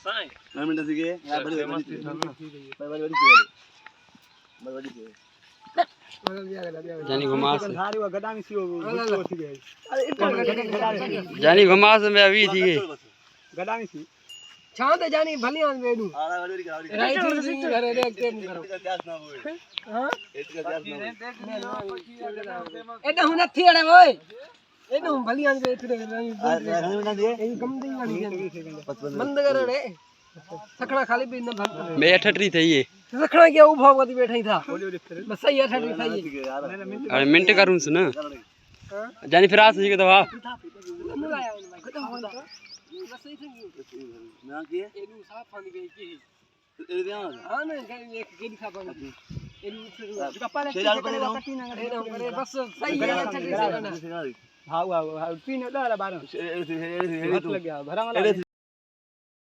9 minute सीखे यार बड़ी जानी घुमा से सारी वो गडामी सी हो सीखे जानी घुमा से मैं अभी थी गडामी सी छां ते जानी भलियां वेडू आला वाली का राइट घरे देखते नहीं करो हां एदा हुन थी अड़े ओए एदा हुन भलियां वेठड़े ए कम दी गाड़ी बंद कर रे सखड़ा खाली भी न भर मैं 88 थी ये सखड़ा क्या ऊ भगवती बैठा ही था बस सही 88 सही अरे मिनट करूं से ना जानी फिर आ सही के दवा ना किए एनु साफ पानी गई की ए दिया हां ना एक गेडी साफ पानी एनु कपाले करे बस सही है 88 हां हां 3 12 हाथ लग गया भरा वाला